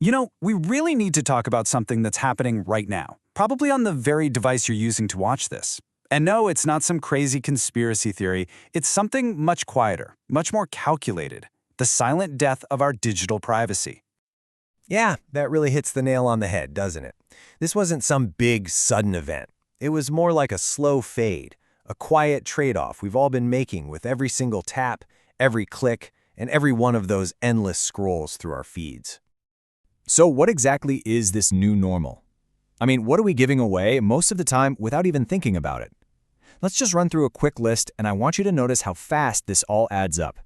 We really need to talk about something that's happening right now, probably on the very device you're using to watch this. And no, it's not some crazy conspiracy theory. It's something much quieter, much more calculated. The silent death of our digital privacy. Yeah, that really hits the nail on the head, doesn't it? This wasn't some big, sudden event. It was more like a slow fade, a quiet trade-off we've all been making with every single tap, every click, and every one of those endless scrolls through our feeds. So what exactly is this new normal? I mean, what are we giving away most of the time without even thinking about it? Let's just run through a quick list, and I want you to notice how fast this all adds up.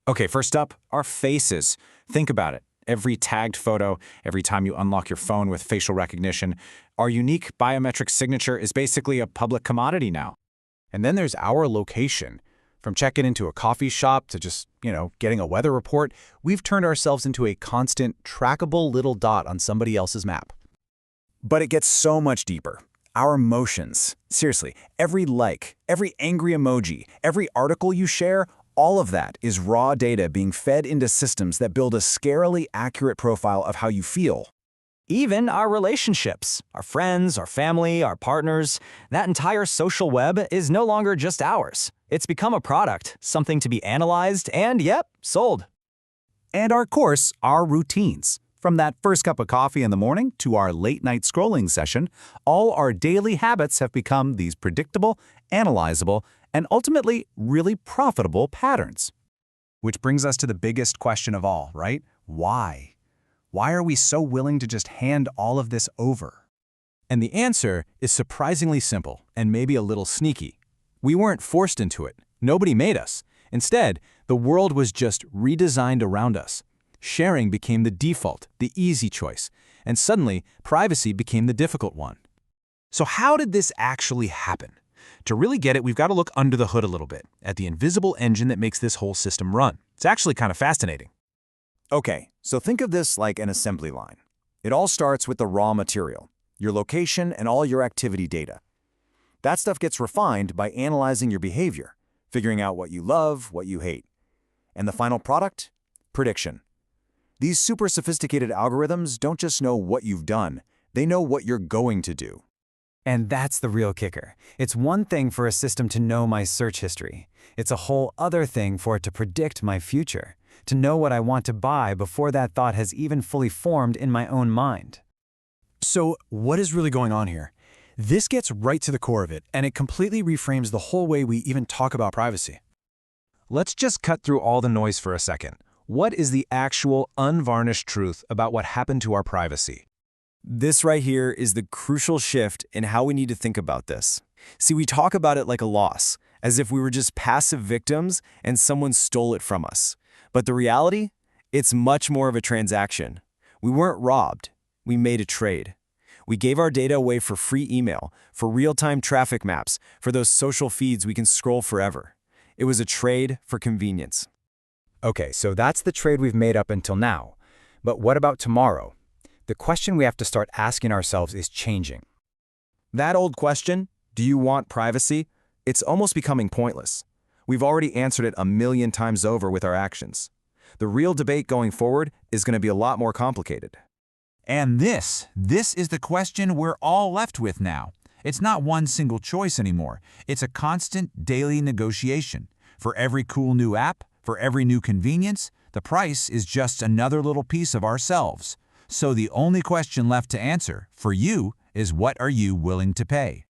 Okay, first up, our faces. Think about it. Every tagged photo, every time you unlock your phone with facial recognition, our unique biometric signature is basically a public commodity now. And then there's our location. From checking into a coffee shop to just, getting a weather report, we've turned ourselves into a constant, trackable little dot on somebody else's map. But it gets so much deeper. Our emotions. Seriously, every like, every angry emoji, every article you share, all of that is raw data being fed into systems that build a scarily accurate profile of how you feel. Even our relationships, our friends, our family, our partners, that entire social web is no longer just ours. It's become a product, something to be analyzed and, sold. And our routines. From that first cup of coffee in the morning to our late-night scrolling session, all our daily habits have become these predictable, analyzable, and ultimately really profitable patterns. Which brings us to the biggest question of all, right? Why? Why are we so willing to just hand all of this over? And the answer is surprisingly simple and maybe a little sneaky. We weren't forced into it. Nobody made us. Instead, the world was just redesigned around us. Sharing became the default, the easy choice, and suddenly, privacy became the difficult one. So how did this actually happen? To really get it, we've got to look under the hood a little bit, at the invisible engine that makes this whole system run. It's actually kind of fascinating. Okay, so think of this like an assembly line. It all starts with the raw material, your location and all your activity data. That stuff gets refined by analyzing your behavior, figuring out what you love, what you hate. And the final product? Prediction. These super sophisticated algorithms don't just know what you've done, they know what you're going to do. And that's the real kicker. It's one thing for a system to know my search history. It's a whole other thing for it to predict my future, to know what I want to buy before that thought has even fully formed in my own mind. So what is really going on here? This gets right to the core of it, and it completely reframes the whole way we even talk about privacy. Let's just cut through all the noise for a second. What is the actual, unvarnished truth about what happened to our privacy? This right here is the crucial shift in how we need to think about this. See, we talk about it like a loss, as if we were just passive victims and someone stole it from us. But the reality? It's much more of a transaction. We weren't robbed. We made a trade. We gave our data away for free email, for real-time traffic maps, for those social feeds we can scroll forever. It was a trade for convenience. Okay, so that's the trade we've made up until now. But what about tomorrow? The question we have to start asking ourselves is changing. That old question, do you want privacy? It's almost becoming pointless. We've already answered it 1,000,000 times over with our actions. The real debate going forward is going to be a lot more complicated. And this is the question we're all left with now. It's not one single choice anymore. It's a constant daily negotiation. For every cool new app, for every new convenience, the price is just another little piece of ourselves. So the only question left to answer, for you, is what are you willing to pay?